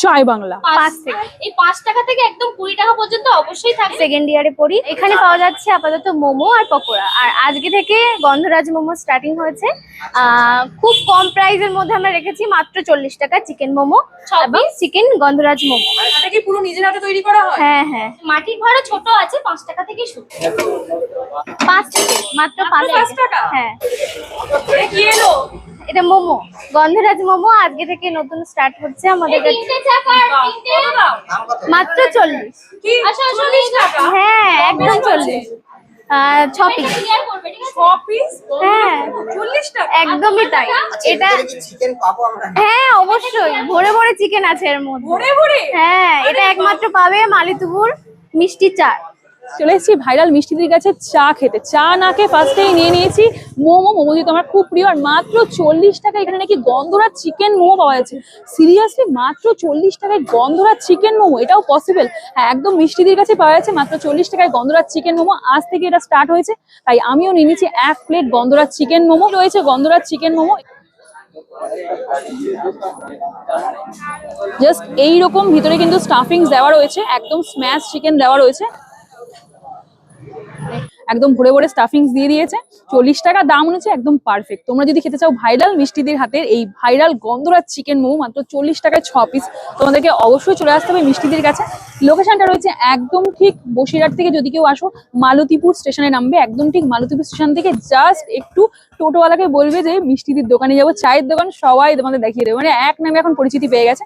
জয় বাংলা। 5 থেকে এই 5 টাকা থেকে একদম 20 টাকা পর্যন্ত অবশ্যই থাকে। সেকেন্ড ইয়ারে পড়ি। এখানে পাওয়া যাচ্ছে আপাতত মোমো আর পকোড়া। আর আজকে থেকে গন্ধরাজ মোমো স্টার্টিং হয়েছে। খুব কম প্রাইসের মধ্যে আমরা রেখেছি, মাত্র 40 টাকা চিকেন মোমো এবং চিকেন গন্ধরাজ মোমো। এটা কি পুরো নিজের হাতে তৈরি করা হয়? হ্যাঁ হ্যাঁ, মাটির ভাড়া ছোট আছে, 5 টাকা থেকে শুরু। 5 থেকে মাত্র 5 টাকা? হ্যাঁ, এটা কি এলো? এটা মোমো, গন্ধরাজ মোমো আজকে থেকে নতুন স্টার্ট হচ্ছে আমাদের কাছে। তিনটে চাপ আর তিনটে মাত্র 40। কি 40 টাকা? হ্যাঁ একদম 40। 6 পিস। ক্লিয়ার করবে, ঠিক আছে? 6 পিস? হ্যাঁ 40 টাকা? একদমই তাই। এটা চিকেন পাবো আমরা? হ্যাঁ অবশ্যই, ভরে ভরে চিকেন আছে এর মধ্যে। ভরে ভরে? হ্যাঁ, এটা একমাত্র পাবে মালিতুপুর মিষ্টি চা। চলে এসেছি ভাইরাল মিষ্টিদির কাছে চা খেতে। চা না খেয়ে ফার্স্টেই নিয়ে নিয়েছি মোমো। মোমো যেহেতু আমার খুব প্রিয়, আর মাত্র 40 টাকা এখানে নাকি গন্ধরাজ চিকেন মোমো পাওয়া যাচ্ছে। সিরিয়াসলি মাত্র 40 টাকায় গন্ধরাজ চিকেন মোমো, এটাও পসিবল? হ্যাঁ, একদম মিষ্টিদির কাছে পাওয়া যাচ্ছে মাত্র 40 টাকায় গন্ধরাজ চিকেন মোমো। আজ থেকে এটা স্টার্ট হয়েছে, তাই আমিও নিয়ে নিয়েছি 1 প্লেট গন্ধরাজ চিকেন মোমো। রয়েছে গন্ধরাজ চিকেন মোমো, জাস্ট এইরকম ভিতরে কিন্তু স্টাফিংস দেওয়া রয়েছে, একদম স্ম্যাশ চিকেন দেওয়া রয়েছে, একদম ভরে ভরে স্টাফিংস দিয়ে দিয়েছে। 40 টাকা দাম হচ্ছে একদম পারফেক্ট। তোমরা যদি খেতে চাও ভাইরাল মিষ্টিদির হাতের এই ভাইরাল গন্ধরাজ চিকেন মোমো মাত্র 40 টাকায় 6 পিস, তোমাদেরকে অবশ্যই চলে আসতে হবে মিষ্টিদির কাছে। লোকেশনটা রয়েছে একদম ঠিক বসিরহাট থেকে যদি কেউ আসো মালতীপুর স্টেশনে নামবে, একদম ঠিক মালতীপুর স্টেশন থেকে জাস্ট একটু টোটোওয়ালাকে বলবে যে মিষ্টিদির দোকানে যাবো, চায়ের দোকান, সবাই তোমাদের দেখিয়ে দেবে, মানে এক নামে এখন পরিচিতি পেয়ে গেছে।